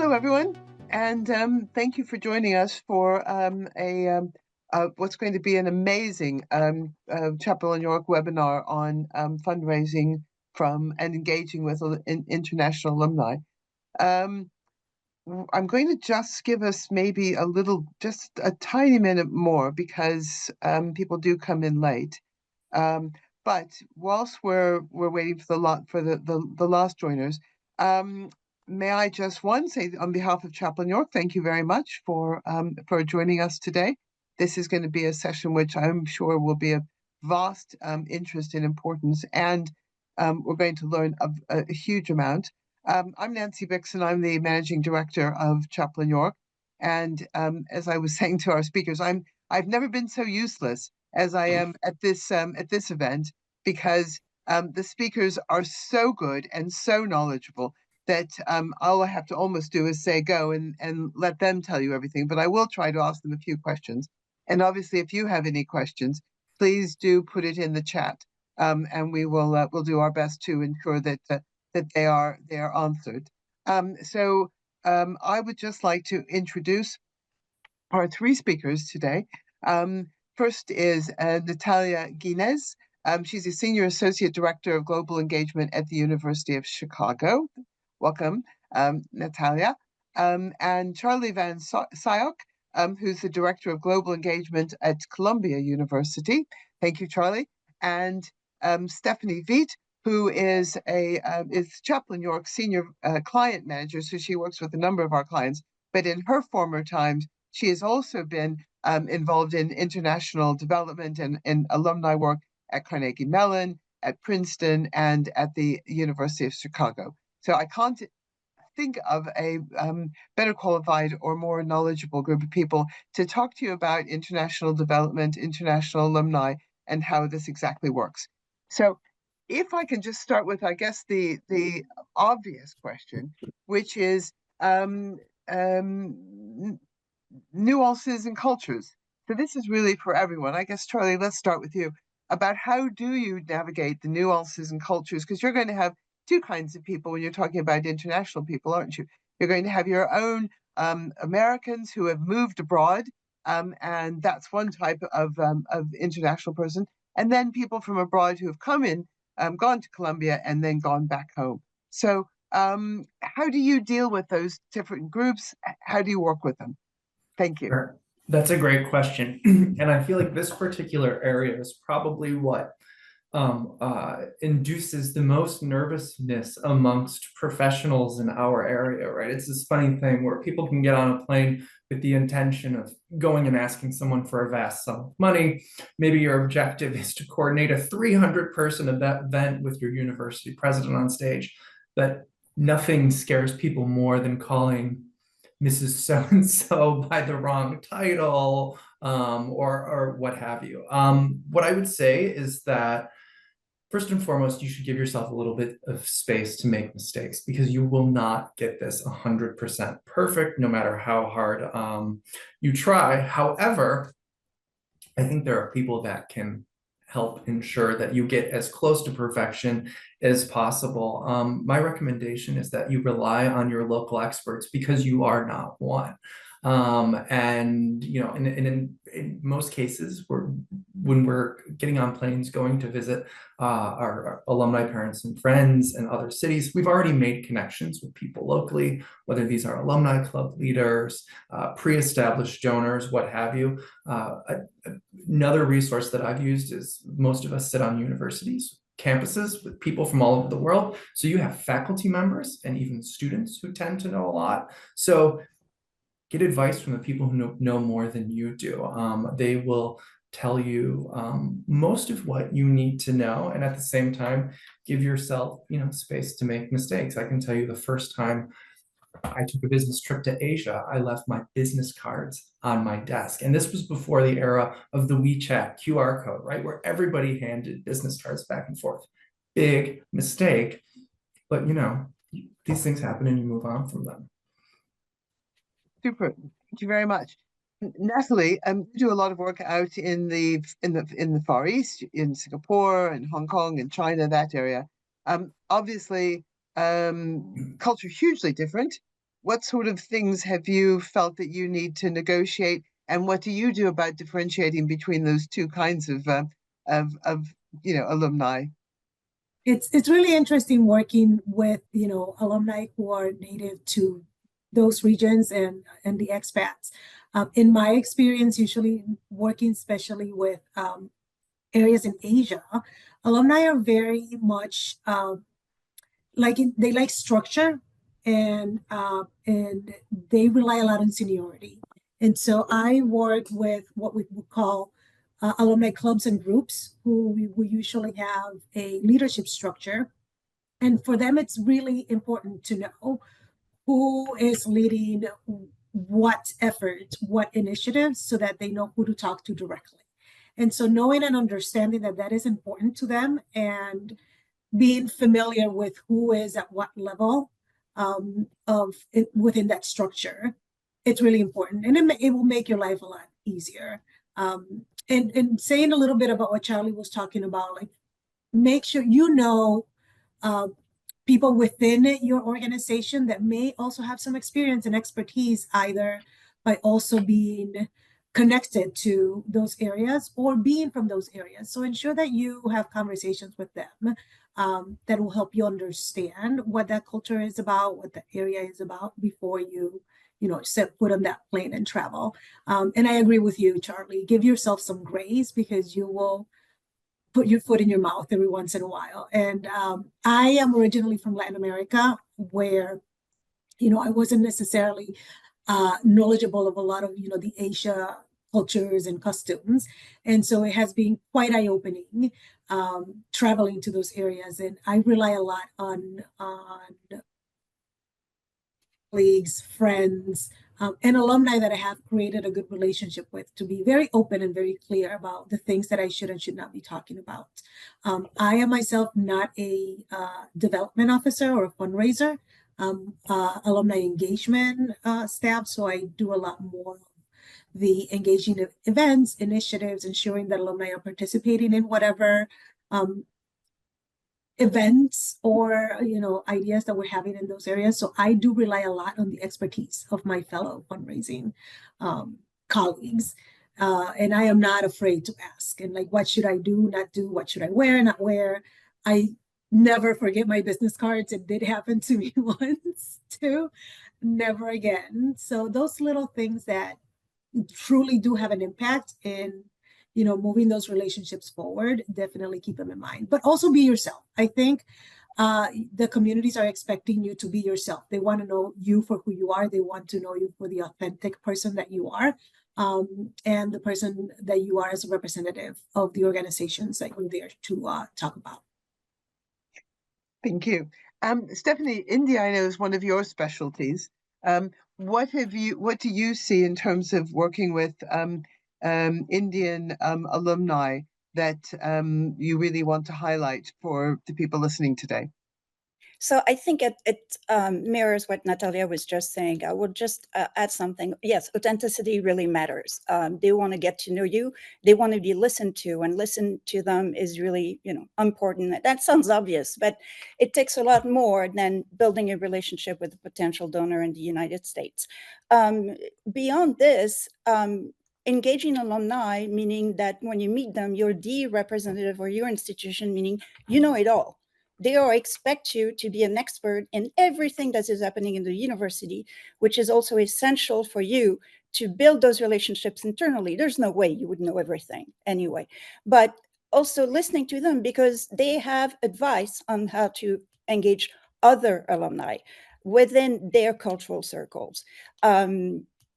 Hello, everyone, and thank you for joining us for what's going to be an amazing Chapel in York webinar on fundraising from and engaging with international alumni. I'm going to just give us maybe just a tiny minute more because people do come in late. But whilst we're waiting for the last joiners, may I just say on behalf of Chapel in York, thank you very much for joining us today. This is going to be a session which I'm sure will be of vast interest and importance, and we're going to learn a huge amount. I'm Nancy Bikson. I'm the managing director of Chapel in York, and as I was saying to our speakers, I've never been so useless as I am at this event, because the speakers are so good and so knowledgeable that all I have to almost do is say go and let them tell you everything. But I will try to ask them a few questions. And obviously, if you have any questions, please do put it in the chat, and we'll do our best to ensure that they are answered. So I would just like to introduce our three speakers today. First is Natalia Ginez. She's a Senior Associate Director of Global Engagement at the University of Chicago. Welcome, Natalia. And Charlie Van Scyoc, who's the Director of Global Engagement at Columbia University. Thank you, Charlie. And Stephanie Veit, who is Chapel in York Senior Client Manager, so she works with a number of our clients. But in her former times, she has also been involved in international development and alumni work at Carnegie Mellon, at Princeton, and at the University of Chicago. So I can't think of a better qualified or more knowledgeable group of people to talk to you about international development, international alumni, and how this exactly works. So if I can just start with, I guess, the obvious question, which is nuances and cultures. So this is really for everyone. I guess, Charlie, let's start with you about how do you navigate the nuances and cultures? Because you're going to have two kinds of people when you're talking about international people, aren't you? You're going to have your own Americans who have moved abroad, and that's one type of international person. And then people from abroad who have come in, gone to Columbia, and then gone back home. So how do you deal with those different groups? How do you work with them? Thank you. Sure. That's a great question. And I feel like this particular area is probably what induces the most nervousness amongst professionals in our area, right? It's this funny thing where people can get on a plane with the intention of going and asking someone for a vast sum of money. Maybe your objective is to coordinate a 300-person event with your university president on stage, but nothing scares people more than calling Mrs. So-and-so by the wrong title, or what have you. What I would say is that first and foremost, you should give yourself a little bit of space to make mistakes, because you will not get this 100% perfect, no matter how hard you try. However, I think there are people that can help ensure that you get as close to perfection as possible. My recommendation is that you rely on your local experts, because you are not one. And you know, in most cases, when we're getting on planes going to visit our alumni parents and friends in other cities, we've already made connections with people locally, whether these are alumni club leaders, pre-established donors, what have you. Another resource that I've used is most of us sit on universities, campuses with people from all over the world. So you have faculty members and even students who tend to know a lot. So get advice from the people who know more than you do. They will tell you most of what you need to know, and at the same time, give yourself, space to make mistakes. I can tell you the first time I took a business trip to Asia, I left my business cards on my desk. And this was before the era of the WeChat QR code, right? Where everybody handed business cards back and forth. Big mistake, but these things happen and you move on from them. Super. Thank you very much. Natalie, you do a lot of work out in the Far East, in Singapore and Hong Kong and China, that area. Obviously, culture hugely different. what sort of things have you felt that you need to negotiate, and what do you do about differentiating between those two kinds of alumni? It's really interesting working with, alumni who are native to those regions and the expats. In my experience, usually working especially with areas in Asia, alumni are very much they like structure, and they rely a lot on seniority. And so I work with what we would call alumni clubs and groups who we usually have a leadership structure. And for them, it's really important to know who is leading what effort, what initiatives, so that they know who to talk to directly. And so knowing and understanding that that is important to them, and being familiar with who is at what level of it, within that structure, it's really important, and it will make your life a lot easier. And saying a little bit about what Charlie was talking about, like, make sure you know uh, people within your organization that may also have some experience and expertise, either by also being connected to those areas or being from those areas. So ensure that you have conversations with them that will help you understand what that culture is about, what the area is about, before you set foot on that plane and travel. And I agree with you, Charlie. Give yourself some grace, because you will put your foot in your mouth every once in a while. And I am originally from Latin America, where I wasn't necessarily knowledgeable of a lot of the Asia cultures and customs, and so it has been quite eye-opening traveling to those areas. And I rely a lot on colleagues, friends, and alumni that I have created a good relationship with, to be very open and very clear about the things that I should and should not be talking about. I am myself not a development officer or a fundraiser, alumni engagement staff, so I do a lot more of the engaging of events, initiatives, ensuring that alumni are participating in whatever events or ideas that we're having in those areas. So I do rely a lot on the expertise of my fellow fundraising colleagues, and I am not afraid to ask. And like, what should I do, not do? What should I wear, not wear? I never forget my business cards. It did happen to me once too. Never again. So those little things that truly do have an impact in moving those relationships forward, definitely keep them in mind. But also be yourself. I think the communities are expecting you to be yourself. They want to know you for who you are. They want to know you for the authentic person that you are, and the person that you are as a representative of the organizations that you're there to talk about. Thank you. Stephanie, India, I know, is one of your specialties. What do you see in terms of working with Indian alumni that you really want to highlight for the people listening today? So I think it mirrors what Natalia was just saying. I would just add something. Yes, authenticity really matters. They want to get to know you. They want to be listened to, and listen to them is really, important. That sounds obvious, but it takes a lot more than building a relationship with a potential donor in the United States. Beyond this, engaging alumni, meaning that when you meet them, you're the representative or your institution, meaning you know it all. They all expect you to be an expert in everything that is happening in the university, which is also essential for you to build those relationships internally. There's no way you would know everything anyway, but also listening to them, because they have advice on how to engage other alumni within their cultural circles.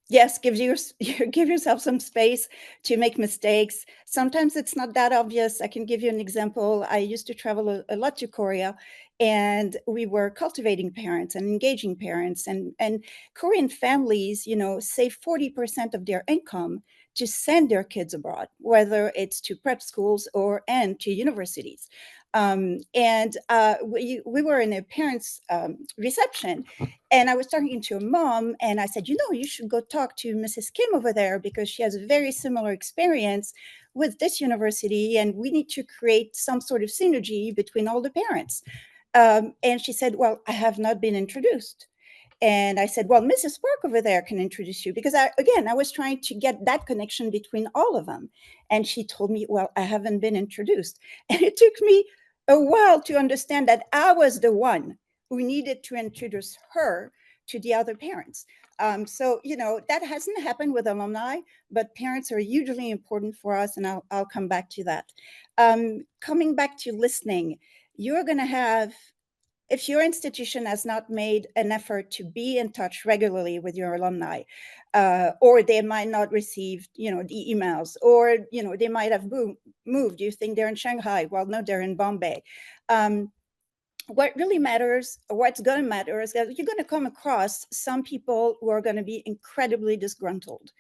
Yes, give yourself some space to make mistakes. Sometimes it's not that obvious. I can give you an example. I used to travel a lot to Korea, and we were cultivating parents and engaging parents, and Korean families, save 40% of their income to send their kids abroad, whether it's to prep schools and to universities. And we were in a parents' reception, and I was talking to a mom, and I said, you should go talk to Mrs. Kim over there, because she has a very similar experience with this university, and we need to create some sort of synergy between all the parents. And she said, well, I have not been introduced. And I said, well, Mrs. Park over there can introduce you, because I was trying to get that connection between all of them. And she told me, well, I haven't been introduced. And it took me a while to understand that I was the one who needed to introduce her to the other parents. So, that hasn't happened with alumni, but parents are hugely important for us, and I'll come back to that. Coming back to listening, you're going to have, if your institution has not made an effort to be in touch regularly with your alumni, or they might not receive, the emails, or, they might have moved. You think they're in Shanghai? Well, no, they're in Bombay. What really matters, what's going to matter, is that you're going to come across some people who are going to be incredibly disgruntled.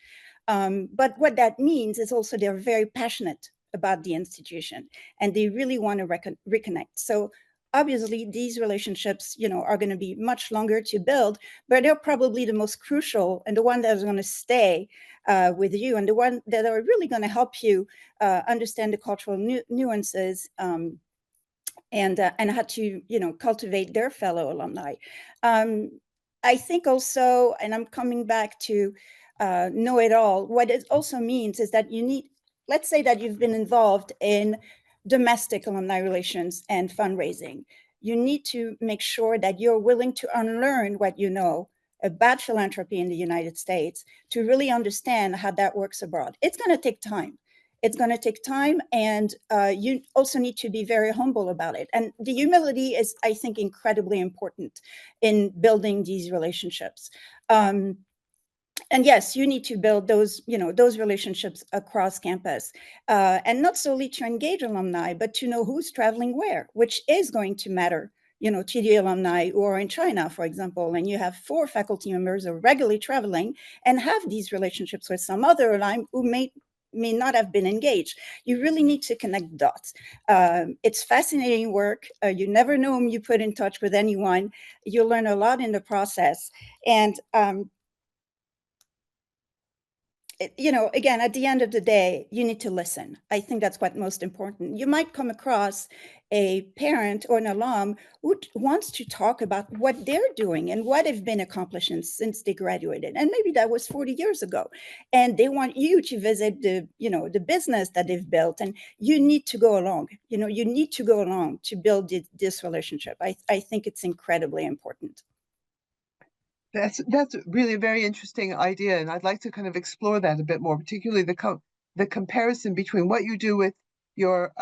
But what that means is also they're very passionate about the institution, and they really want to reconnect. So obviously these relationships, are going to be much longer to build, but they're probably the most crucial, and the one that is going to stay with you, and the one that are really going to help you understand the cultural nuances, and how to, cultivate their fellow alumni. I think also, and I'm coming back to know it all, what it also means is that you need, let's say that you've been involved in domestic alumni relations and fundraising. You need to make sure that you're willing to unlearn what you know about philanthropy in the United States to really understand how that works abroad. It's going to take time. It's going to take time, and you also need to be very humble about it. And the humility is, I think, incredibly important in building these relationships. And yes, you need to build those, those relationships across campus, and not solely to engage alumni, but to know who's traveling where, which is going to matter, to the alumni who are in China, for example, and you have 4 faculty members who are regularly traveling and have these relationships with some other alumni who may not have been engaged. You really need to connect dots. It's fascinating work. You never know whom you put in touch with anyone. You'll learn a lot in the process. And again, at the end of the day, you need to listen. I think that's what's most important. You might come across a parent or an alum who wants to talk about what they're doing and what have been accomplishing since they graduated. And maybe that was 40 years ago. And they want you to visit the business that they've built. And you need to go along. You need to go along to build this relationship. I think it's incredibly important. That's really a very interesting idea, and I'd like to kind of explore that a bit more, particularly the comparison between what you do with your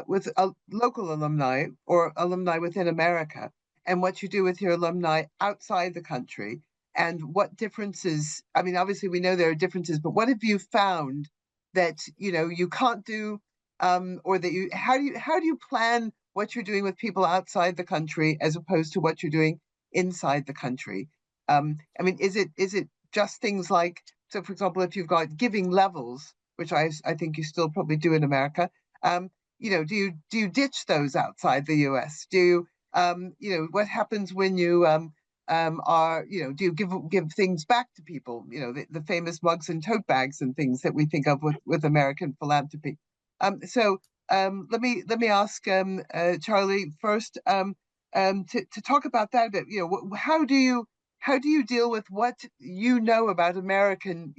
with local alumni or alumni within America, and what you do with your alumni outside the country, and what differences. I mean, obviously we know there are differences, but what have you found that you can't do, or that you how do you plan what you're doing with people outside the country as opposed to what you're doing inside the country? I mean, is it just things like, so for example, if you've got giving levels, which I think you still probably do in America, do you ditch those outside the US? Do you, what happens when you are, do you give things back to people? The famous mugs and tote bags and things that we think of with American philanthropy. So let me ask Charlie first. To talk about that a bit, how do you deal with what about American,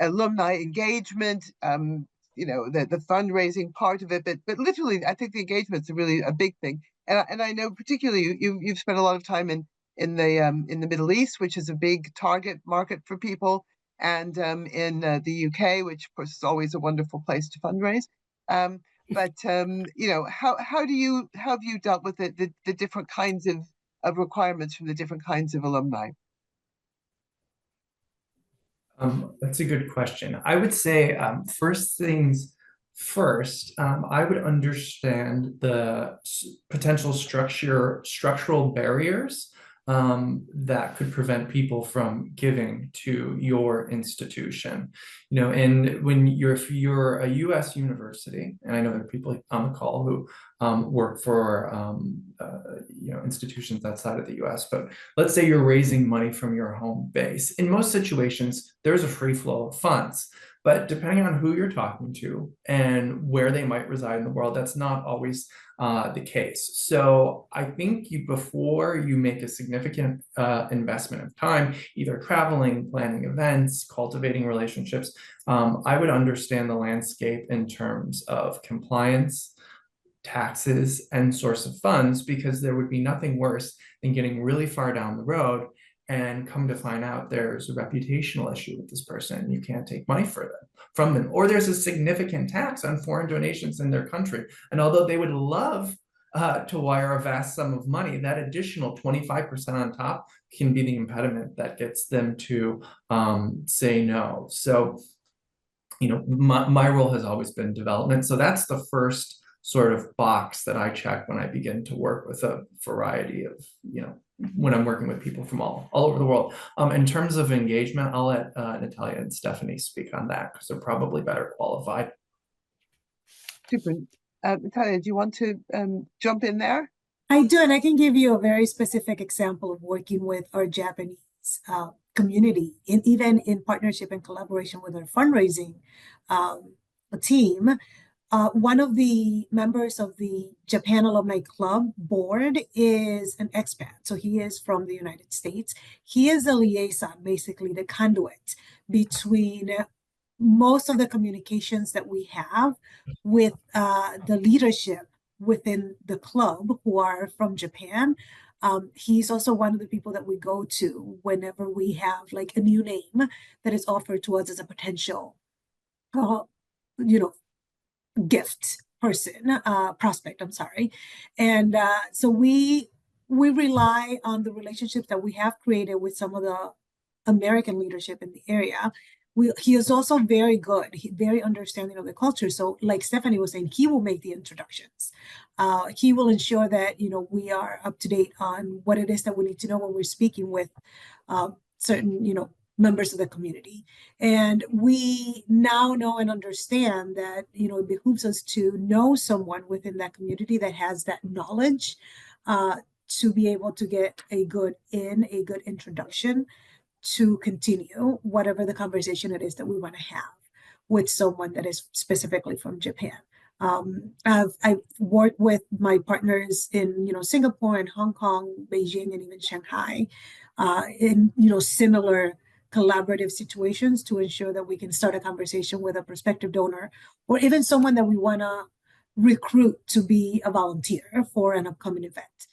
alumni engagement, the fundraising part of it, but literally, I think the engagement's really a big thing, and I know particularly you've spent a lot of time in the Middle East, which is a big target market for people, and in the UK, which of course is always a wonderful place to fundraise. But how have you dealt with the different kinds of requirements from the different kinds of alumni? That's a good question. I would say first things first, I would understand the potential structural barriers that could prevent people from giving to your institution. And if you're a U.S. university, and I know there are people on the call who work for institutions outside of the U.S., but let's say you're raising money from your home base. In most situations, there's a free flow of funds. but depending on who you're talking to and where they might reside in the world, that's not always the case. So I think before you make a significant investment of time, either traveling, planning events, cultivating relationships, I would understand the landscape in terms of compliance, taxes, and source of funds, because there would be nothing worse than getting really far down the road and come to find out there's a reputational issue with this person. You can't take money from them, or there's a significant tax on foreign donations in their country. And although they would love to wire a vast sum of money, that additional 25% on top can be the impediment that gets them to say no. So, my role has always been development. So that's the first sort of box that I check when I begin to work with a variety of, when I'm working with people from all over the world. In terms of engagement, I'll let Natalia and Stephanie speak on that, because they're probably better qualified. Super. Natalia, do you want to jump in there? I do, and I can give you a very specific example of working with our Japanese community, and even in partnership and collaboration with our fundraising team. One of the members of the Japan Alumni Club board is an expat. So he is from the United States. He is a liaison, basically the conduit between most of the communications that we have with the leadership within the club who are from Japan. He's also one of the people that we go to whenever we have like a new name that is offered to us as a potential, gift person, prospect, I'm sorry. And so we rely on the relationships that we have created with some of the American leadership in the area. He is also very good, very understanding of the culture. So like Stephanie was saying, he will make the introductions. He will ensure that, we are up to date on what it is that we need to know when we're speaking with certain, members of the community. And we now know and understand that, it behooves us to know someone within that community that has that knowledge to be able to get a good introduction to continue whatever the conversation it is that we want to have with someone that is specifically from Japan. I've worked with my partners in, Singapore and Hong Kong, Beijing, and even Shanghai in, similar collaborative situations to ensure that we can start a conversation with a prospective donor or even someone that we want to recruit to be a volunteer for an upcoming event.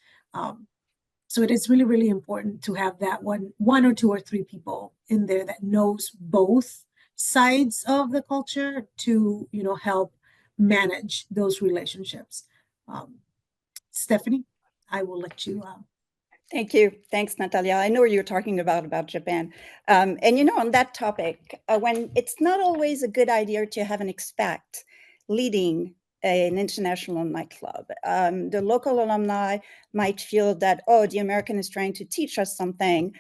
So it is really, really important to have that one or two or three people in there that knows both sides of the culture to, help manage those relationships. Stephanie, I will let you. Thank you. Thanks, Natalia. I know what you're talking about Japan. And on that topic, when it's not always a good idea to have an expat leading an international alumni club. The local alumni might feel that, the American is trying to teach us something,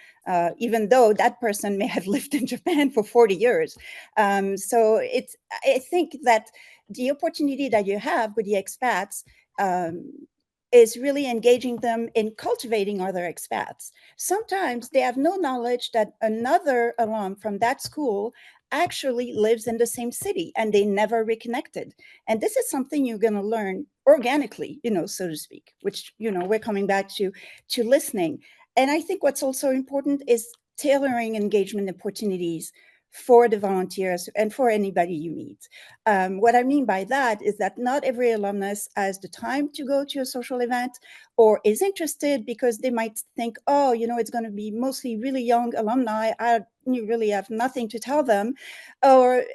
even though that person may have lived in Japan for 40 years. So I think that the opportunity that you have with the expats is really engaging them in cultivating other expats. Sometimes they have no knowledge that another alum from that school actually lives in the same city and they never reconnected. And this is something you're going to learn organically, so to speak, which, we're coming back to listening. And I think what's also important is tailoring engagement opportunities for the volunteers and for anybody you meet. What I mean by that is that not every alumnus has the time to go to a social event or is interested because they might think, it's going to be mostly really young alumni. You really have nothing to tell them. But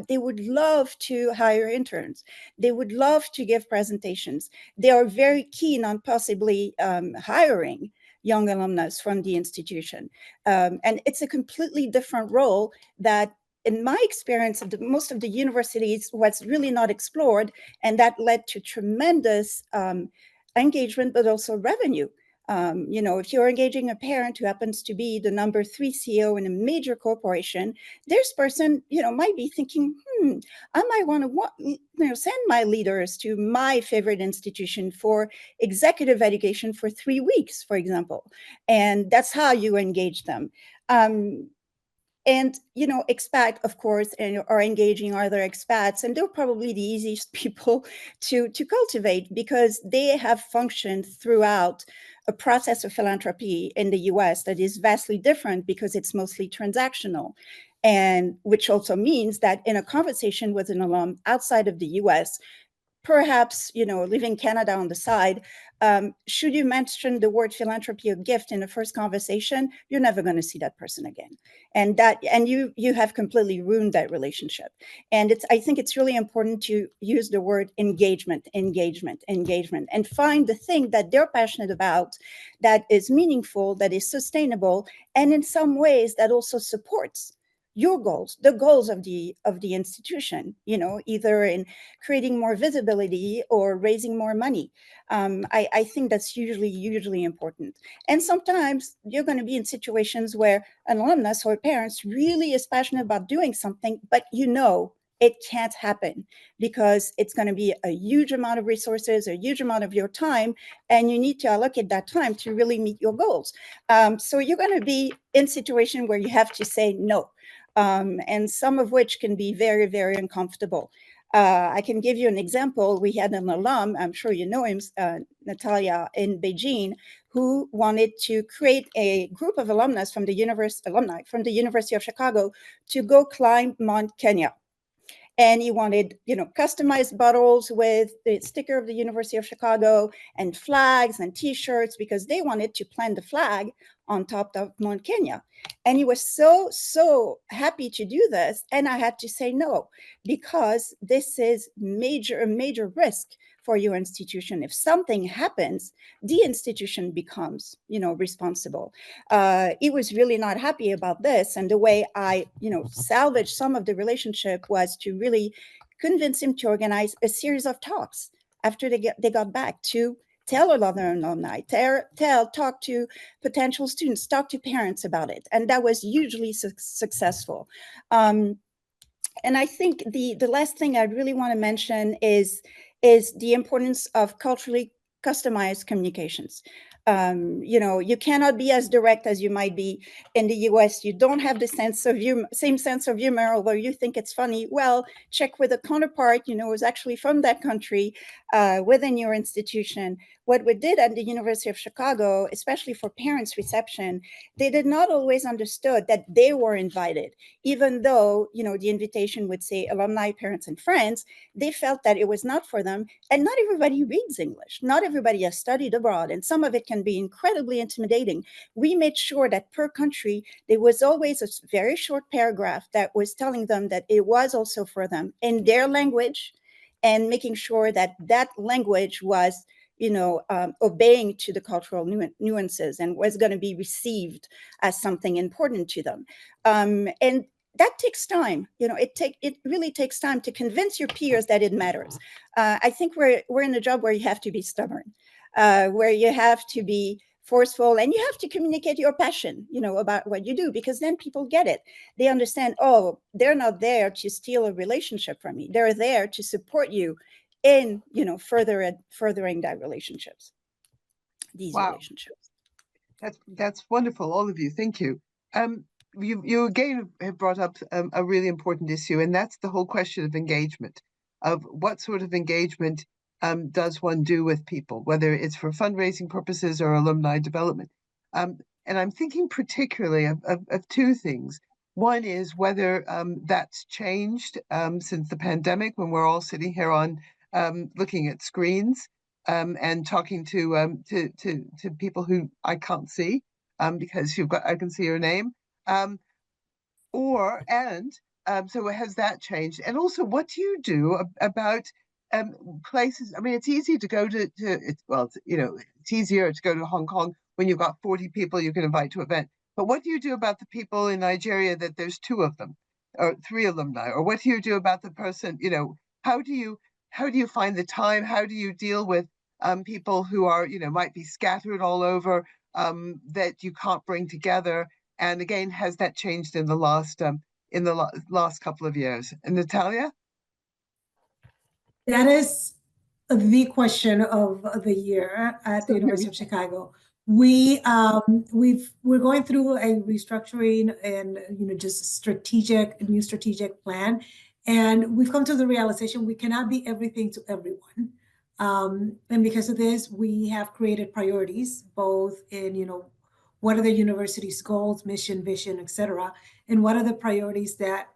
they would love to hire interns. They would love to give presentations. They are very keen on possibly hiring young alumnus from the institution. And it's a completely different role that, in my experience, most of the universities was really not explored, and that led to tremendous engagement, but also revenue. If you're engaging a parent who happens to be the number 3 CEO in a major corporation, this person, might be thinking, I might want to send my leaders to my favorite institution for executive education for 3 weeks, for example. And that's how you engage them. And, you know, expat, of course, and are engaging other expats, and they're probably the easiest people to cultivate because they have functioned throughout a process of philanthropy in the US that is vastly different because it's mostly transactional. And which also means that in a conversation with an alum outside of the US, perhaps, you know, leaving Canada on the side, should you mention the word philanthropy or gift in the first conversation, you're never going to see that person again. And you have completely ruined that relationship. And I think it's really important to use the word engagement, engagement, engagement, and find the thing that they're passionate about, that is meaningful, that is sustainable, and in some ways that also supports your goals, the goals of the institution, you know, either in creating more visibility or raising more money. I think that's usually important. And sometimes you're going to be in situations where an alumnus or parents really is passionate about doing something, but you know it can't happen because it's going to be a huge amount of resources, a huge amount of your time, and you need to allocate that time to really meet your goals. So you're going to be in a situation where you have to say no. And some of which can be very, very uncomfortable. I can give you an example. We had an alum, I'm sure you know him, Natalia, in Beijing, who wanted to create a group of alumni from the University of Chicago to go climb Mount Kenya. And he wanted, you know, customized bottles with the sticker of the University of Chicago and flags and T-shirts because they wanted to plant the flag on top of Mount Kenya. And he was so happy to do this. And I had to say no, because this is a major risk for your institution. If something happens, the institution becomes, you know, responsible. He was really not happy about this. And the way I, you know, salvaged some of the relationship was to really convince him to organize a series of talks after they got back to tell other alumni, talk to potential students, talk to parents about it. And that was hugely successful. And I think the last thing I really want to mention is the importance of culturally customized communications. You know, you cannot be as direct as you might be in the US. You don't have the same sense of humor, although you think it's funny. Well, check with a counterpart, you know, who's actually from that country within your institution. What we did at the University of Chicago, especially for parents' reception, they did not always understood that they were invited, even though, you know, the invitation would say alumni, parents, and friends. They felt that it was not for them. And not everybody reads English. Not everybody has studied abroad. And some of it can be incredibly intimidating. We made sure that per country, there was always a very short paragraph that was telling them that it was also for them in their language, and making sure that that language was, you know, obeying to the cultural nuances and was going to be received as something important to them. And that takes time. You know, it really takes time to convince your peers that it matters. I think we're in a job where you have to be stubborn, where you have to be forceful, and you have to communicate your passion, you know, about what you do, because then people get it. They understand, oh, they're not there to steal a relationship from me. They're there to support you in, you know, furthering that relationships, these relationships. That's wonderful, all of you. Thank you. You again have brought up a really important issue, and that's the whole question of engagement, of what sort of engagement does one do with people, whether it's for fundraising purposes or alumni development. And I'm thinking particularly of two things. One is whether that's changed since the pandemic, when we're all sitting here on looking at screens and talking to people who I can't see because I can see your name. So has that changed? And also, what do you do about places? I mean, it's easy to go to you know, it's easier to go to Hong Kong when you've got 40 people you can invite to an event. But what do you do about the people in Nigeria that there's 2 of them, or 3 alumni? Or what do you do about the person, you know, how do you find the time? How do you deal with people who are, you know, might be scattered all over, that you can't bring together? And again, has that changed in the last couple of years? And Natalia? That is the question of the year at the University of Chicago. we're going through a restructuring and just a new strategic plan, and we've come to the realization we cannot be everything to everyone. And because of this, we have created priorities, both in what are the university's goals, mission, vision, etc., and what are the priorities that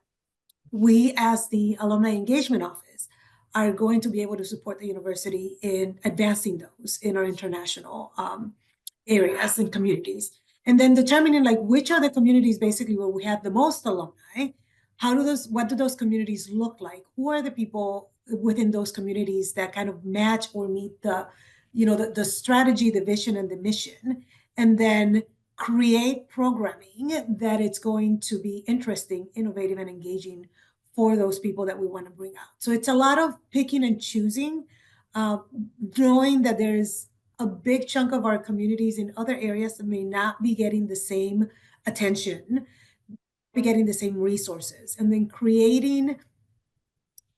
we, as the Alumni Engagement Office, are going to be able to support the university in advancing those in our international areas and communities. And then determining which are the communities basically where we have the most alumni. What do those communities look like? Who are the people within those communities that kind of match or meet the strategy, the vision, and the mission? And then create programming that it's going to be interesting, innovative, and engaging for those people that we want to bring out. So it's a lot of picking and choosing, knowing that there's a big chunk of our communities in other areas that may not be getting the same attention, be getting the same resources, and then creating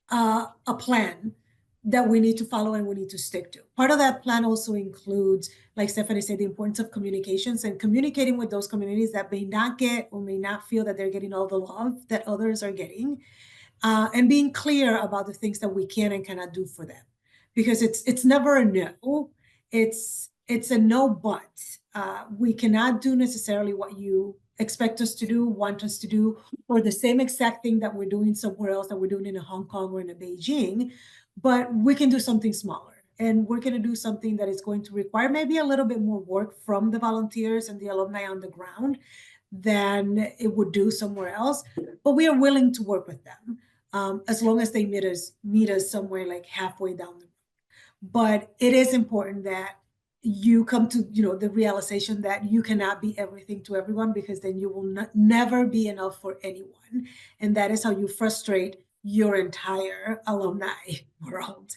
a plan that we need to follow and we need to stick to. Part of that plan also includes, like Stephanie said, the importance of communications and communicating with those communities that may not get or may not feel that they're getting all the love that others are getting, and being clear about the things that we can and cannot do for them. Because it's never a no, it's a no, but we cannot do necessarily what you expect us to do, want us to do, or the same exact thing that we're doing somewhere else that we're doing in a Hong Kong or in a Beijing, but we can do something smaller. And we're going to do something that is going to require maybe a little bit more work from the volunteers and the alumni on the ground than it would do somewhere else. But we are willing to work with them as long as they meet us somewhere like halfway down the road. But it is important that you come to the realization that you cannot be everything to everyone, because then you will never be enough for anyone, and that is how you frustrate your entire alumni world.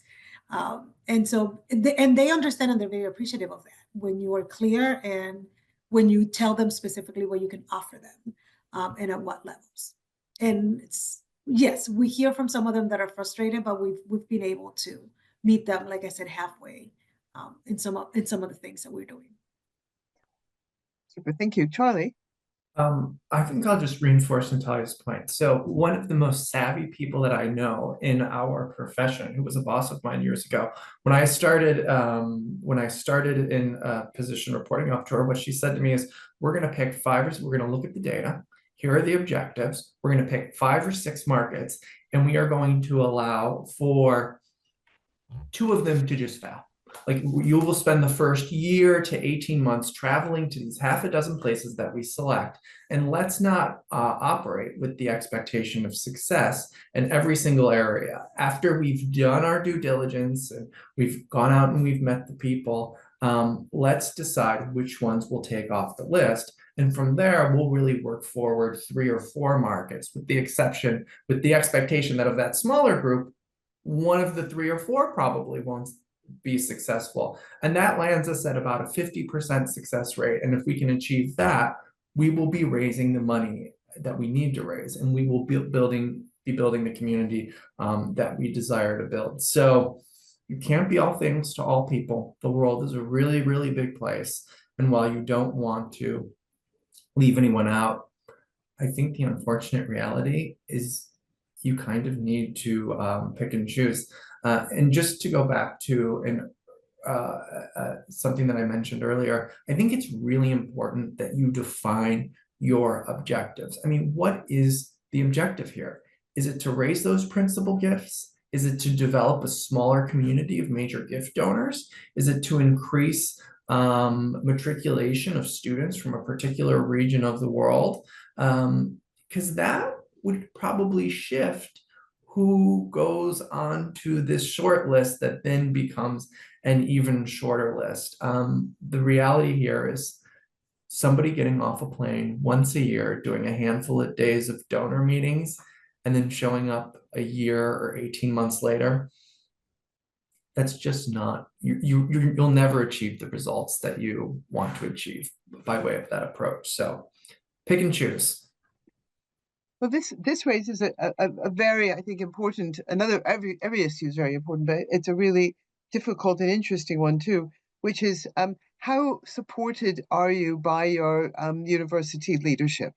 And they understand, and they're very appreciative of that when you are clear and when you tell them specifically what you can offer them, and at what levels. And yes, we hear from some of them that are frustrated, but we've been able to meet them, like I said, halfway in some of the things that we're doing. Super, thank you. Charlie? I think I'll just reinforce Natalia's point. So one of the most savvy people that I know in our profession, who was a boss of mine years ago, when I started in a position reporting up to her, what she said to me is, we're going to pick we're going to look at the data. Here are the objectives. We're going to pick 5 or 6 markets, and we are going to allow for 2 of them to just fail. Like, you will spend the first year to 18 months traveling to these half a dozen places that we select, and let's not operate with the expectation of success in every single area. After we've done our due diligence and we've gone out and we've met the people, let's decide which ones we'll take off the list. And from there, we'll really work forward 3 or 4 markets, with the expectation that of that smaller group, one of the 3 or 4 probably won't be successful. And that lands us at about a 50% success rate. And if we can achieve that, we will be raising the money that we need to raise, and we will be building the community that we desire to build. So you can't be all things to all people. The world is a really, really big place. And while you don't want to leave anyone out, I think the unfortunate reality is you kind of need to pick and choose. And just to go back to something that I mentioned earlier, I think it's really important that you define your objectives. I mean, what is the objective here? Is it to raise those principal gifts? Is it to develop a smaller community of major gift donors? Is it to increase matriculation of students from a particular region of the world? Because that would probably shift who goes on to this short list that then becomes an even shorter list. The reality here is somebody getting off a plane once a year, doing a handful of days of donor meetings, and then showing up a year or 18 months later. That's just not, you'll never achieve the results that you want to achieve by way of that approach. So pick and choose. Well, this raises a very, I think, important, every issue is very important, but it's a really difficult and interesting one too, which is how supported are you by your university leadership?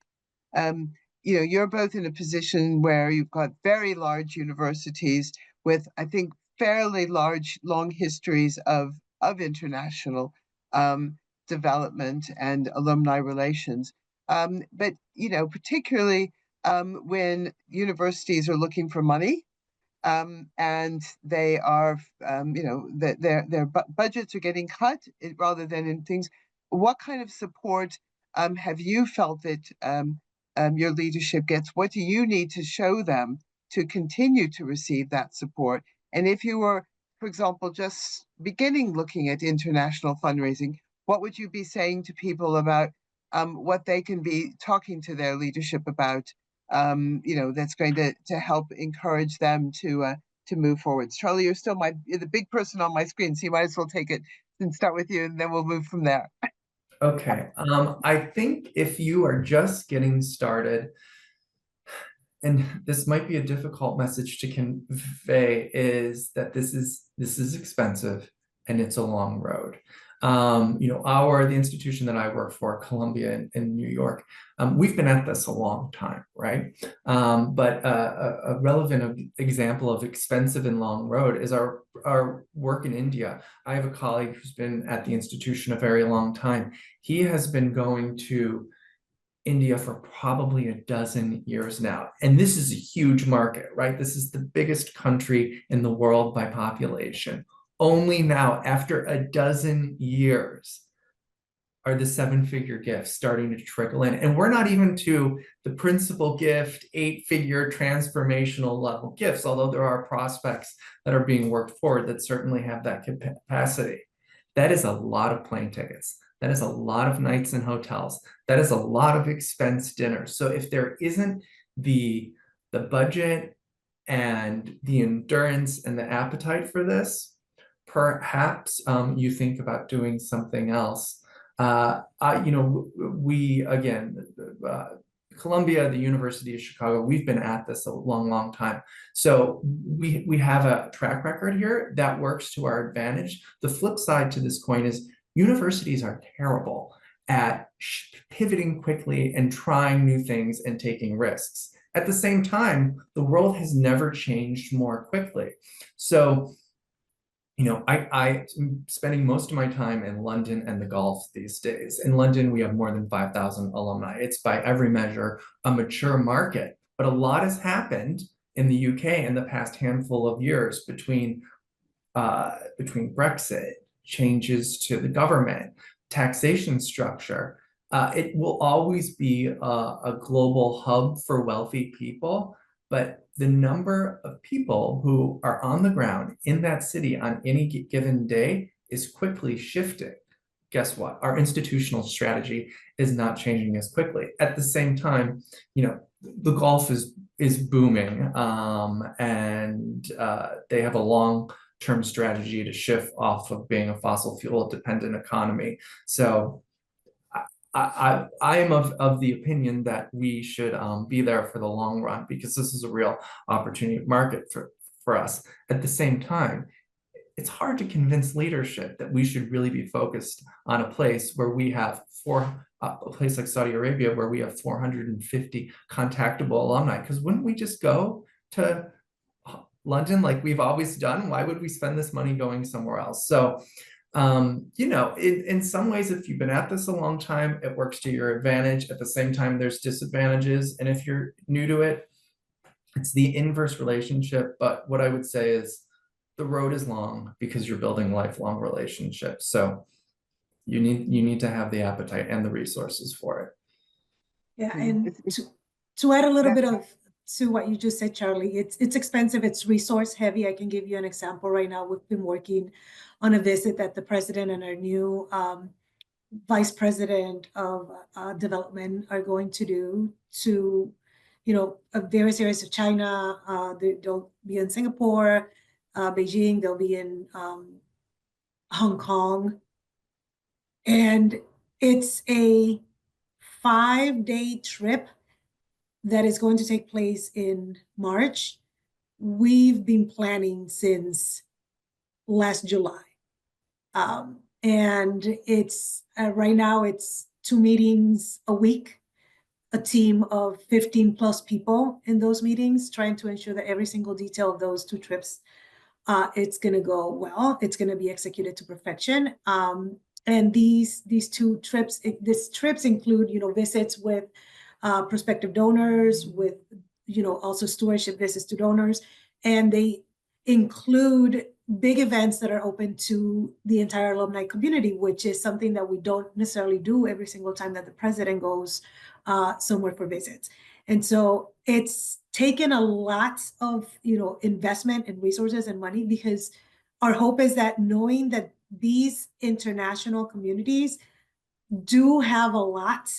You're both in a position where you've got very large universities with, I think, fairly long histories of international development and alumni relations. But particularly when universities are looking for money, and they are, their budgets are getting cut rather than in things. What kind of support have you felt that your leadership gets? What do you need to show them to continue to receive that support? And if you were, for example, just beginning looking at international fundraising, what would you be saying to people about what they can be talking to their leadership about, that's going to help encourage them to move forwards? Charlie, you're the big person on my screen, so you might as well take it and start with you, and then we'll move from there. Okay. I think if you are just getting started, and this might be a difficult message to convey, is that this is expensive and it's a long road. The institution that I work for, Columbia in New York, we've been at this a long time, right? But a relevant example of expensive and long road is our work in India. I have a colleague who's been at the institution a very long time. He has been going to India for probably a dozen years now. And this is a huge market, right? This is the biggest country in the world by population. Only now, after a dozen years, are the seven-figure gifts starting to trickle in. And we're not even to the principal gift, eight-figure transformational level gifts, although there are prospects that are being worked forward that certainly have that capacity. That is a lot of plane tickets. That is a lot of nights in hotels. That is a lot of expense dinners. So if there isn't the budget and the endurance and the appetite for this, perhaps you think about doing something else. Columbia, the University of Chicago, we've been at this a long time. So we have a track record here that works to our advantage. The flip side to this coin is universities are terrible at pivoting quickly and trying new things and taking risks. At the same time, the world has never changed more quickly. So I'm spending most of my time in London and the Gulf these days. In London, we have more than 5,000 alumni. It's by every measure a mature market, but a lot has happened in the UK in the past handful of years between Brexit, changes to the government, taxation structure. It will always be a global hub for wealthy people, but the number of people who are on the ground in that city on any given day is quickly shifting. Guess what? Our institutional strategy is not changing as quickly. At the same time, the Gulf is booming, and they have a long-term strategy to shift off of being a fossil fuel dependent economy. So I am of the opinion that we should be there for the long run, because this is a real opportunity market for us. At the same time, it's hard to convince leadership that we should really be focused on a place where we have a place like Saudi Arabia, where we have 450 contactable alumni. Because wouldn't we just go to London like we've always done? Why would we spend this money going somewhere else? So in some ways, if you've been at this a long time, it works to your advantage. At the same time, there's disadvantages. And if you're new to it, it's the inverse relationship. But what I would say is the road is long because you're building lifelong relationships. So you need to have the appetite and the resources for it. Yeah, and to add a little bit to what you just said, Charlie, it's expensive, it's resource heavy. I can give you an example right now. We've been working on a visit that the president and our new vice president of development are going to do to, various areas of China. They'll be in Singapore, Beijing, they'll be in Hong Kong. And it's a 5-day trip that is going to take place in March. We've been planning since last July. And it's right now it's 2 meetings a week, a team of 15 plus people in those meetings, trying to ensure that every single detail of those 2 trips, it's going to go well. It's going to be executed to perfection. And these 2 trips, these trips include, visits with prospective donors, with, also stewardship visits to donors, and they include big events that are open to the entire alumni community, which is something that we don't necessarily do every single time that the president goes somewhere for visits. And so it's taken a lot of, investment and resources and money, because our hope is that, knowing that these international communities do have a lot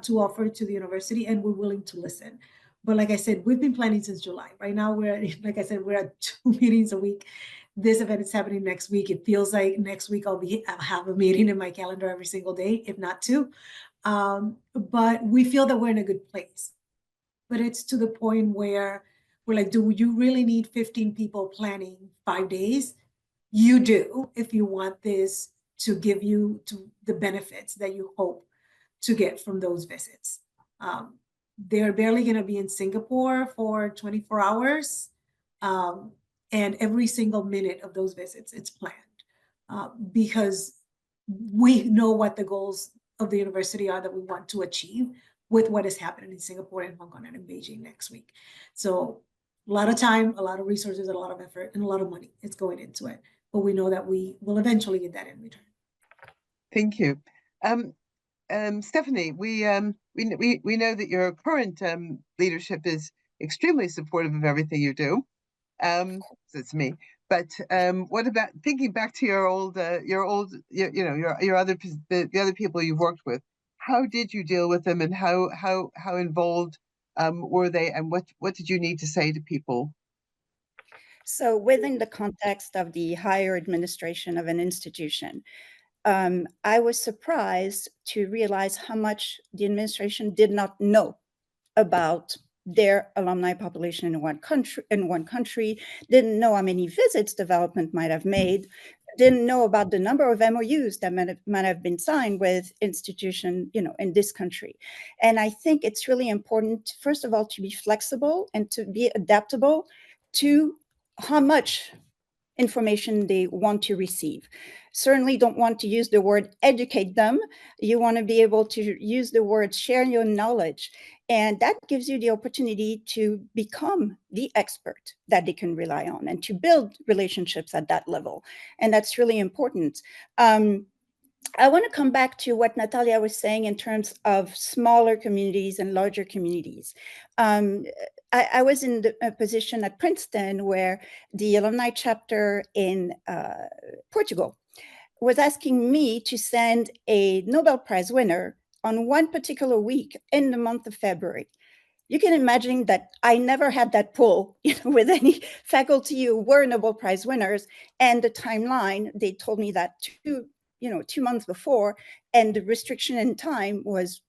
to offer to the university, and we're willing to listen. But like I said, we've been planning since July. Right now, like I said, we're at 2 meetings a week. This event is happening next week. It feels like next week I'll have a meeting in my calendar every single day, if not 2. But we feel that we're in a good place. But it's to the point where we're like, do you really need 15 people planning 5 days? You do, if you want this to give you to the benefits that you hope to get from those visits. They're barely going to be in Singapore for 24 hours. And every single minute of those visits, it's planned because we know what the goals of the university are that we want to achieve with what is happening in Singapore and Hong Kong and in Beijing next week. So a lot of time, a lot of resources, a lot of effort, and a lot of money is going into it. But we know that we will eventually get that in return. Thank you. Stephanie, we know that your current leadership is extremely supportive of everything you do. So it's me. But what about thinking back to your other the other people you've worked with? How did you deal with them, and how involved were they, and what did you need to say to people? So within the context of the higher administration of an institution, I was surprised to realize how much the administration did not know about their alumni population in one country, didn't know how many visits development might have made, didn't know about the number of MOUs that might have been signed with institutions, in this country. And I think it's really important, first of all, to be flexible and to be adaptable to how much information they want to receive. Certainly don't want to use the word educate them. You want to be able to use the word share your knowledge. And that gives you the opportunity to become the expert that they can rely on and to build relationships at that level. And that's really important. I want to come back to what Natalia was saying in terms of smaller communities and larger communities. I was in a position at Princeton where the alumni chapter in Portugal was asking me to send a Nobel Prize winner on one particular week in the month of February. You can imagine that I never had that pull with any faculty who were Nobel Prize winners, and the timeline, they told me that 2 months before, and the restriction in time was,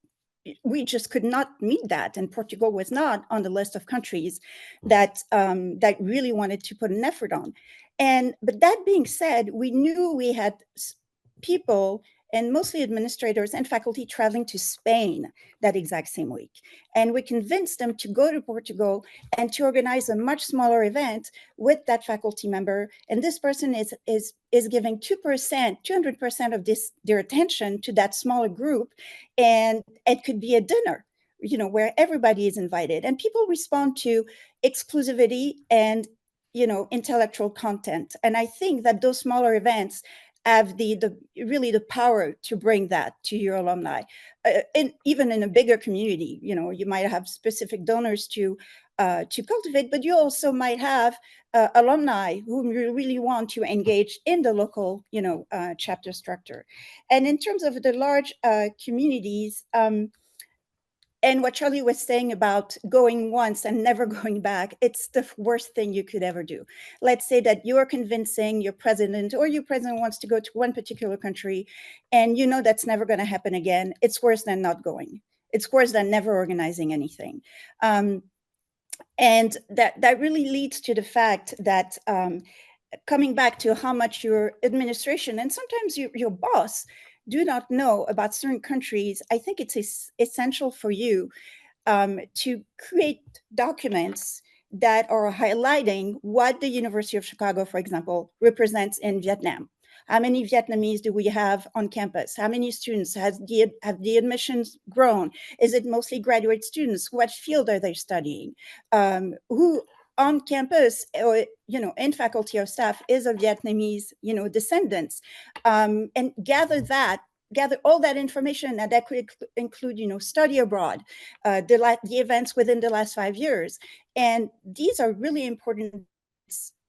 we just could not meet that, and Portugal was not on the list of countries that that really wanted to put an effort on. But that being said, we knew we had people, and mostly administrators and faculty, traveling to Spain that exact same week. And we convinced them to go to Portugal and to organize a much smaller event with that faculty member. And this person is giving 2%, 200% of their attention to that smaller group. And it could be a dinner, where everybody is invited. And people respond to exclusivity and, intellectual content. And I think that those smaller events have really the power to bring that to your alumni. Even in a bigger community, you might have specific donors to cultivate, but you also might have alumni whom you really want to engage in the local, chapter structure. And in terms of the large communities, and what Charlie was saying about going once and never going back, it's the worst thing you could ever do. Let's say that you're convincing your president, or your president wants to go to one particular country, and that's never going to happen again. It's worse than not going. It's worse than never organizing anything. And that really leads to the fact that coming back to how much your administration and sometimes your boss do not know about certain countries, I think it's essential for you to create documents that are highlighting what the University of Chicago, for example, represents in Vietnam. How many Vietnamese do we have on campus? How many students? Have the admissions grown? Is it mostly graduate students? What field are they studying? Who on campus, or in faculty or staff, is of Vietnamese, descendants? And gather all that information, and that could include, study abroad, the events within the last 5 years. And these are really important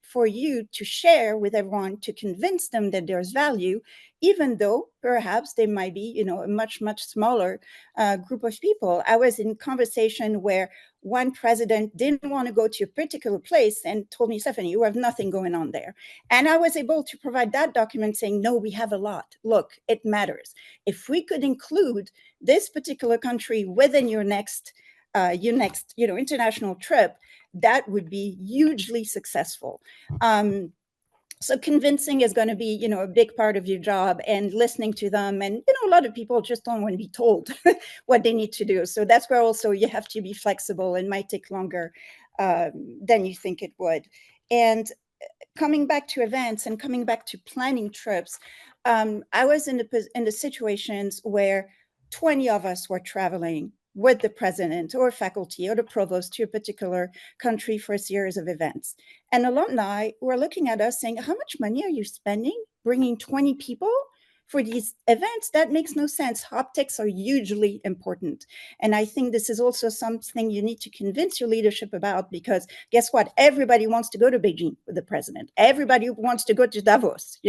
for you to share with everyone, to convince them that there's value, even though perhaps they might be, a much, much smaller group of people. I was in conversation where one president didn't want to go to a particular place and told me, Stephanie, you have nothing going on there. And I was able to provide that document saying, no, we have a lot. Look, it matters. If we could include this particular country within your next international trip, that would be hugely successful. So convincing is going to be, a big part of your job, and listening to them. And, a lot of people just don't want to be told what they need to do. So that's where also you have to be flexible, and might take longer than you think it would. And coming back to events and coming back to planning trips, I was in the situations where 20 of us were traveling with the president or faculty or the provost to a particular country for a series of events. And alumni were looking at us saying, how much money are you spending bringing 20 people for these events? That makes no sense. Optics are hugely important. And I think this is also something you need to convince your leadership about, because guess what? Everybody wants to go to Beijing with the president. Everybody wants to go to Davos,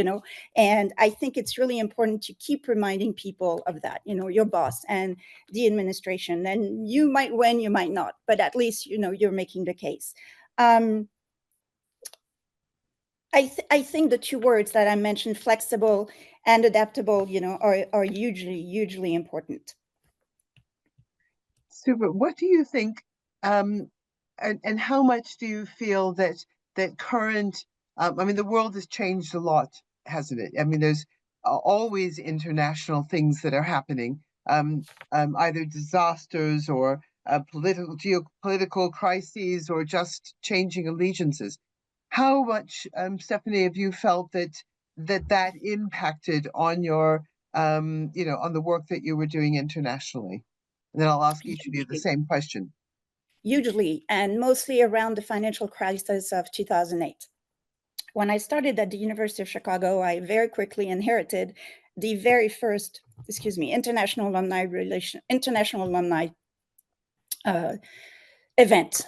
and I think it's really important to keep reminding people of that, your boss and the administration. And you might win, you might not, but at least, you're making the case. I think the two words that I mentioned, flexible and adaptable, are hugely important. Super. What do you think, and how much do you feel that current, the world has changed a lot, hasn't it? There's always international things that are happening, either disasters or geopolitical crises, or just changing allegiances. How much, Stephanie, have you felt that impacted on your, on the work that you were doing internationally? And then I'll ask each of you the same question. Hugely, and mostly around the financial crisis of 2008. When I started at the University of Chicago, I very quickly inherited the very first, international alumni event.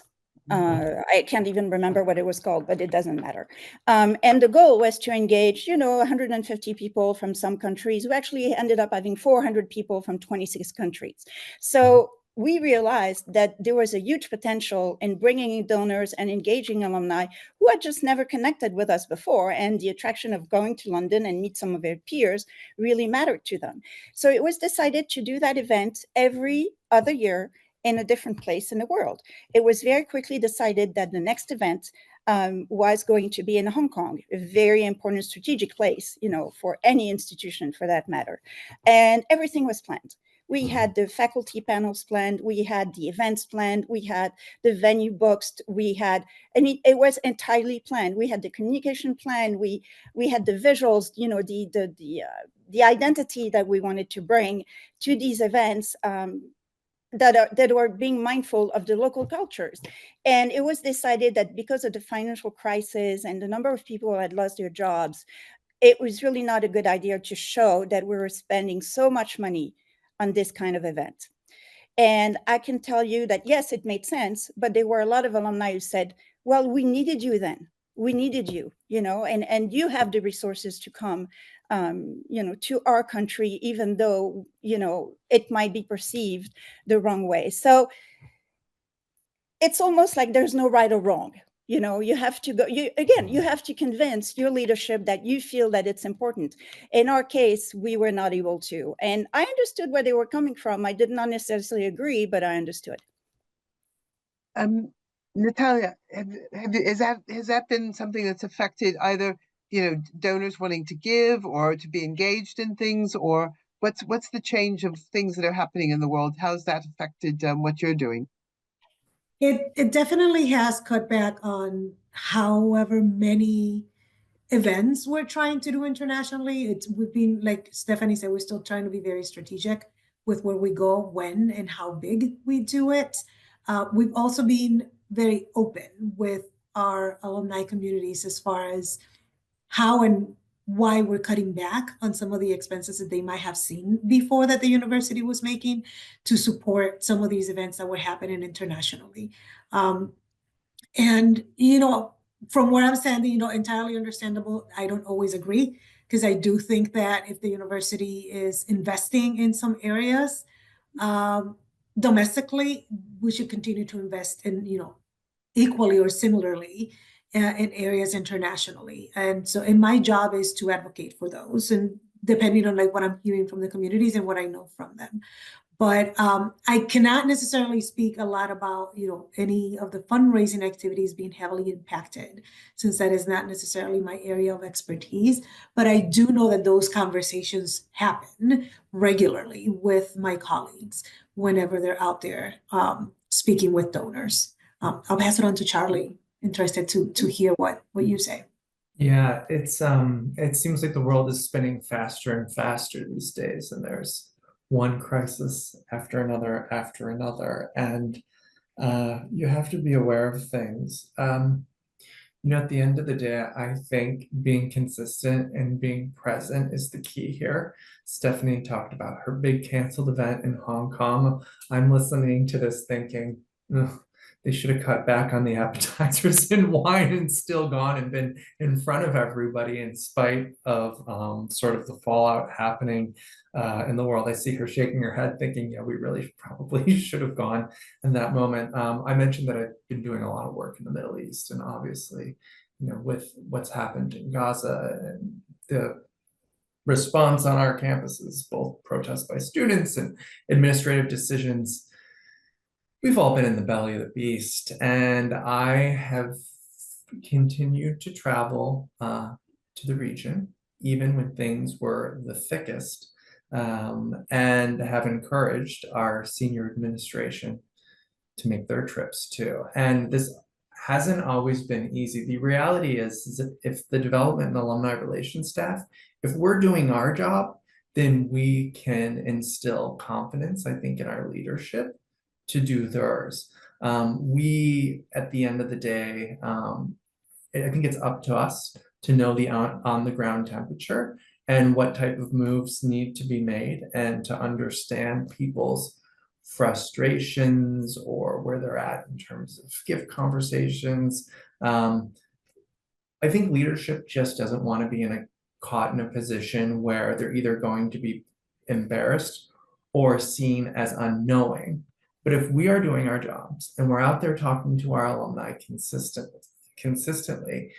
I can't even remember what it was called, but it doesn't matter. And the goal was to engage, 150 people from some countries. We actually ended up having 400 people from 26 countries. So we realized that there was a huge potential in bringing in donors and engaging alumni who had just never connected with us before. And the attraction of going to London and meet some of their peers really mattered to them. So it was decided to do that event every other year in a different place in the world. It was very quickly decided that the next event was going to be in Hong Kong, a very important strategic place, for any institution for that matter. And everything was planned. We had the faculty panels planned, we had the events planned, we had the venue booked, it was entirely planned. We had the communication plan, we had the visuals, the identity that we wanted to bring to these events, that were being mindful of the local cultures. And it was decided that because of the financial crisis and the number of people who had lost their jobs, it was really not a good idea to show that we were spending so much money on this kind of event. And I can tell you that, yes, it made sense, but there were a lot of alumni who said, well, we needed you then. We needed you, and you have the resources to come, to our country, even though, it might be perceived the wrong way. So it's almost like there's no right or wrong. You have to go, you have to convince your leadership that you feel that it's important. In our case, we were not able to. And I understood where they were coming from. I did not necessarily agree, but I understood. Natalia, has that been something that's affected either, donors wanting to give or to be engaged in things, or what's the change of things that are happening in the world? How's that affected what you're doing? It definitely has cut back on however many events we're trying to do internationally. We've been, like Stephanie said, we're still trying to be very strategic with where we go, when, and how big we do it. We've also been very open with our alumni communities as far as how and why we're cutting back on some of the expenses that they might have seen before that the university was making to support some of these events that were happening internationally. And, from where I'm standing, entirely understandable. I don't always agree, because I do think that if the university is investing in some areas domestically, we should continue to invest in, equally or similarly in areas internationally. And my job is to advocate for those, and depending on like what I'm hearing from the communities and what I know from them. But I cannot necessarily speak a lot about, any of the fundraising activities being heavily impacted, since that is not necessarily my area of expertise. But I do know that those conversations happen regularly with my colleagues whenever they're out there speaking with donors. I'll pass it on to Charlie. Interested to hear what you say. Yeah, it seems like the world is spinning faster and faster these days, and there's one crisis after another, and you have to be aware of things. At the end of the day, I think being consistent and being present is the key here. Stephanie talked about her big canceled event in Hong Kong. I'm listening to this thinking, ugh, they should have cut back on the appetizers and wine and still gone and been in front of everybody, in spite of sort of the fallout happening in the world. I see her shaking her head thinking, yeah, we really probably should have gone in that moment. I mentioned that I've been doing a lot of work in the Middle East, and obviously, with what's happened in Gaza and the response on our campuses, both protests by students and administrative decisions, we've all been in the belly of the beast. And I have continued to travel to the region, even when things were the thickest, and have encouraged our senior administration to make their trips too. And this hasn't always been easy. The reality is if the development and alumni relations staff, if we're doing our job, then we can instill confidence, I think, in our leadership to do theirs. We, at the end of the day, I think it's up to us to know the on the ground temperature and what type of moves need to be made, and to understand people's frustrations or where they're at in terms of gift conversations. I think leadership just doesn't want to be caught in a position where they're either going to be embarrassed or seen as unknowing. But if we are doing our jobs and we're out there talking to our alumni consistently,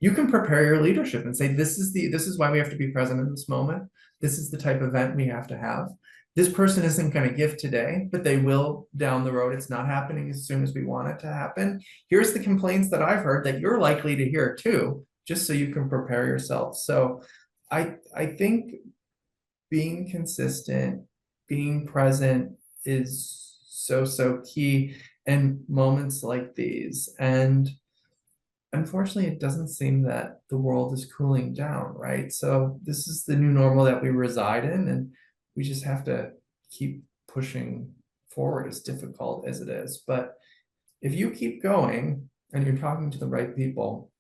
you can prepare your leadership and say, this is why we have to be present in this moment. This is the type of event we have to have. This person isn't going to give today, but they will down the road. It's not happening as soon as we want it to happen. Here's the complaints that I've heard that you're likely to hear too, just so you can prepare yourself. So I think being consistent, being present is so key in moments like these. And unfortunately, it doesn't seem that the world is cooling down, right? So this is the new normal that we reside in, and we just have to keep pushing forward, as difficult as it is. But if you keep going and you're talking to the right people,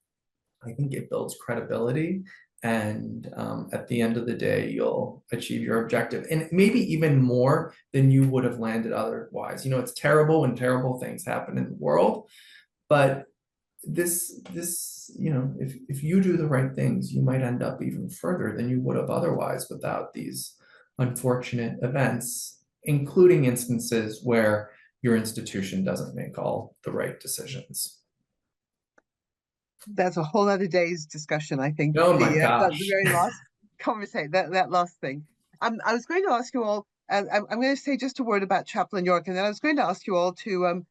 I think it builds credibility. And at the end of the day, you'll achieve your objective, and maybe even more than you would have landed otherwise. It's terrible when terrible things happen in the world, but this if you do the right things, you might end up even further than you would have otherwise without these unfortunate events, including instances where your institution doesn't make all the right decisions. That's a whole other day's discussion, I think. Oh my The gosh. very last conversation, that last thing. I was going to ask you all. I'm going to say just a word about Chaplain York, and then I was going to ask you all to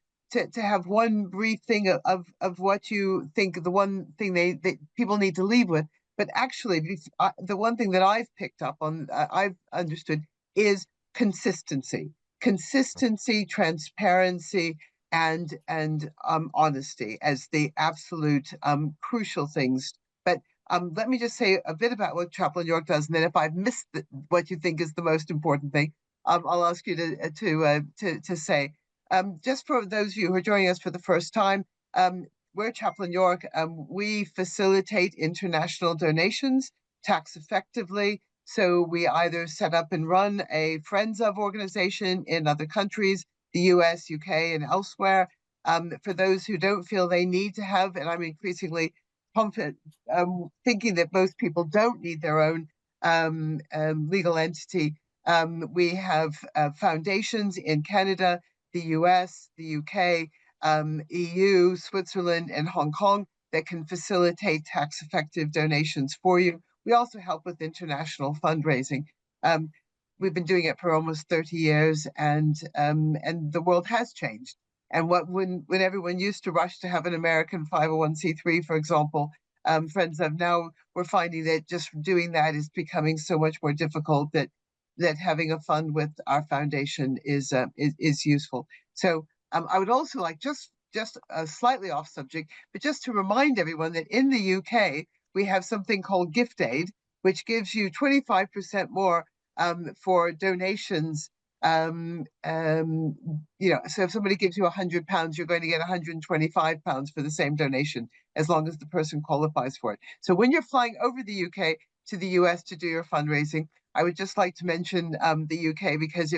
to have one brief thing of what you think, the one thing that people need to leave with. But actually, the one thing that I've picked up on, I've understood, is consistency, transparency, and honesty as the absolute crucial things. But let me just say a bit about what Chaplain York does, and then if I've missed what you think is the most important thing, I'll ask you to say. Just for those of you who are joining us for the first time, we're Chaplain York. We facilitate international donations tax effectively. So we either set up and run a Friends of organization in other countries, the US, UK, and elsewhere. For those who don't feel they need to have, and I'm increasingly confident, thinking that most people don't need their own legal entity. We have foundations in Canada, the US, the UK, EU, Switzerland, and Hong Kong that can facilitate tax-effective donations for you. We also help with international fundraising. We've been doing it for almost 30 years, and the world has changed. And when everyone used to rush to have an American 501c3, for example, Friends of, now we're finding that just doing that is becoming so much more difficult that having a fund with our foundation is useful. So I would also like, just slightly off subject, but just to remind everyone that in the UK, we have something called Gift Aid, which gives you 25% more for donations. So if somebody gives you £100, you're going to get £125 for the same donation, as long as the person qualifies for it. So when you're flying over the UK to the US to do your fundraising, I would just like to mention the UK, because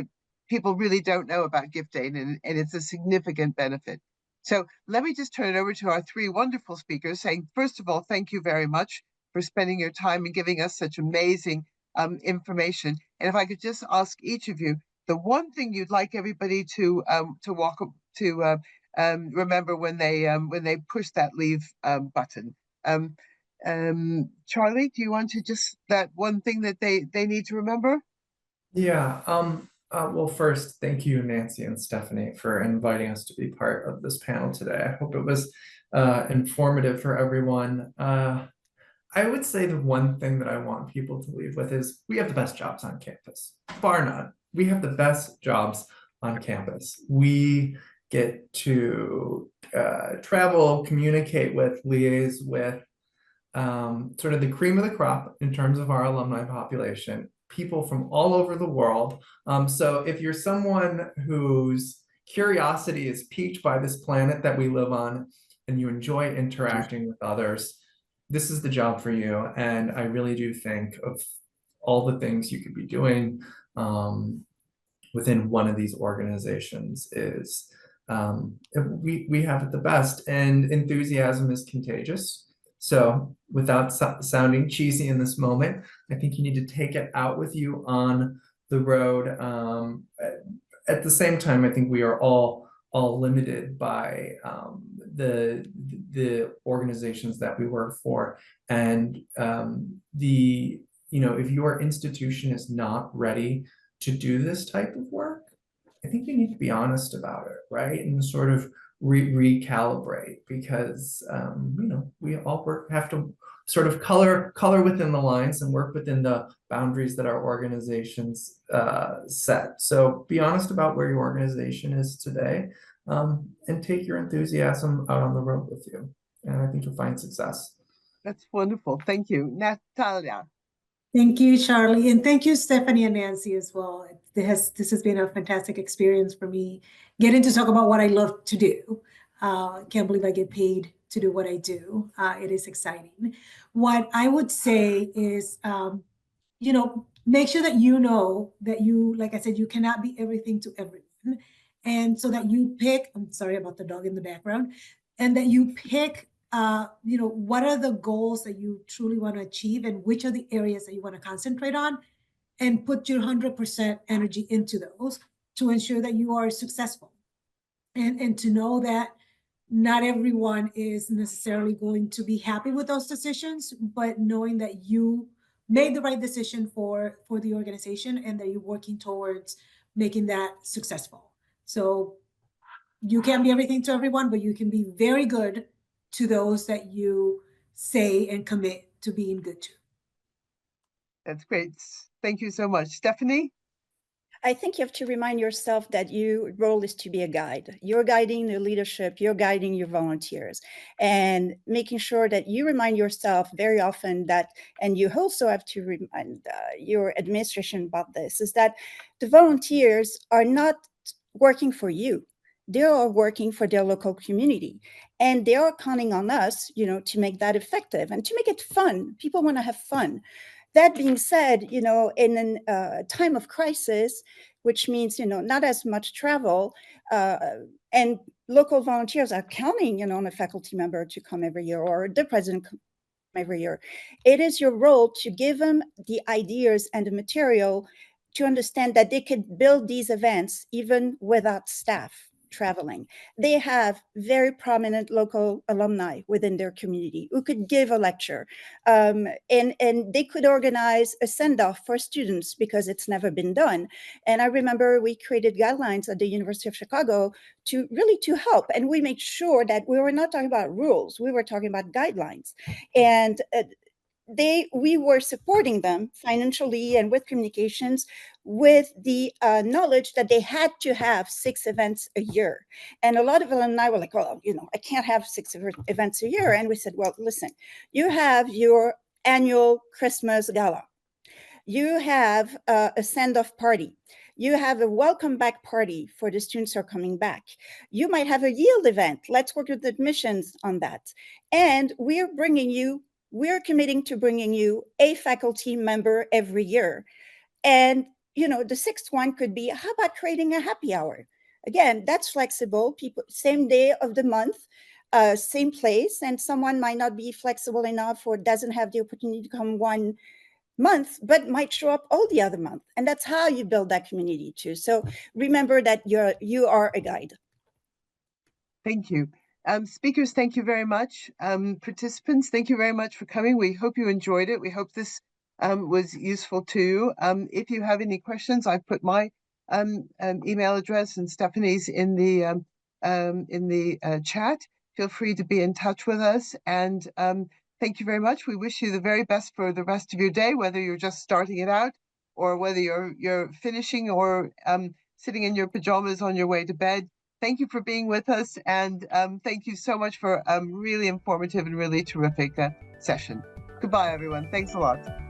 people really don't know about Gift Aid, and it's a significant benefit. So let me just turn it over to our three wonderful speakers, saying, first of all, thank you very much for spending your time and giving us such amazing information. And if I could just ask each of you, the one thing you'd like everybody to remember when they push that leave button. Charlie, do you want to just, that one thing that they need to remember? Yeah. Well, first, thank you, Nancy and Stephanie, for inviting us to be part of this panel today. I hope it was informative for everyone. I would say the one thing that I want people to leave with is we have the best jobs on campus, bar none. We have the best jobs on campus. We get to travel, communicate with, liaise with sort of the cream of the crop in terms of our alumni population, people from all over the world. So if you're someone whose curiosity is piqued by this planet that we live on, and you enjoy interacting with others, this is the job for you. And I really do think of all the things you could be doing within one of these organizations is we have it the best, and enthusiasm is contagious. So without sounding cheesy in this moment, I think you need to take it out with you on the road. At the same time, I think we are all limited by the organizations that we work for, and if your institution is not ready to do this type of work, I think you need to be honest about it, right? And sort of recalibrate, because we all have to sort of color within the lines and work within the boundaries that our organizations set. So be honest about where your organization is today, and take your enthusiasm out on the road with you. And I think you'll find success. That's wonderful. Thank you. Natalia. Thank you, Charlie. And thank you, Stephanie and Nancy, as well. This has been a fantastic experience for me, getting to talk about what I love to do. Can't believe I get paid to do what I do. It is exciting. What I would say is, make sure that you know that you, like I said, you cannot be everything to everyone. And so that you pick, I'm sorry about the dog in the background, and that you pick what are the goals that you truly want to achieve, and which are the areas that you want to concentrate on, and put your 100% energy into those to ensure that you are successful. And to know that not everyone is necessarily going to be happy with those decisions, but knowing that you made the right decision for the organization, and that you're working towards making that successful. So you can't be everything to everyone, but you can be very good to those that you say and commit to being good to. That's great. Thank you so much. Stephanie? I think you have to remind yourself that your role is to be a guide. You're guiding the leadership, you're guiding your volunteers, and making sure that you remind yourself very often that, and you also have to remind your administration about this, is that the volunteers are not working for you. They are working for their local community, and they are counting on us, to make that effective and to make it fun. People want to have fun. That being said, in a time of crisis, which means, not as much travel, and local volunteers are counting, on a faculty member to come every year, or the president every year. It is your role to give them the ideas and the material to understand that they could build these events even without staff traveling. They have very prominent local alumni within their community who could give a lecture, and they could organize a send-off for students because it's never been done. And I remember we created guidelines at the University of Chicago to help, and we made sure that we were not talking about rules, we were talking about guidelines. And we were supporting them financially and with communications, with the knowledge that they had to have 6 events a year. And a lot of alumni were like, well, I can't have 6 events a year. And we said, well, listen, you have your annual Christmas gala, you have a send-off party, you have a welcome back party for the students who are coming back, you might have a yield event. Let's work with admissions on that. And we're committing to bringing you a faculty member every year. And, the 6th one could be, how about creating a happy hour? Again, that's flexible. People, same day of the month, same place, and someone might not be flexible enough or doesn't have the opportunity to come one month, but might show up all the other month. And that's how you build that community too. So remember that you are a guide. Thank you. Speakers, thank you very much. Participants, thank you very much for coming. We hope you enjoyed it. We hope this was useful to you. If you have any questions, I've put my email address and Stephanie's in the chat. Feel free to be in touch with us. And thank you very much. We wish you the very best for the rest of your day, whether you're just starting it out or whether you're finishing or sitting in your pajamas on your way to bed. Thank you for being with us, and thank you so much for a really informative and really terrific session. Goodbye, everyone. Thanks a lot.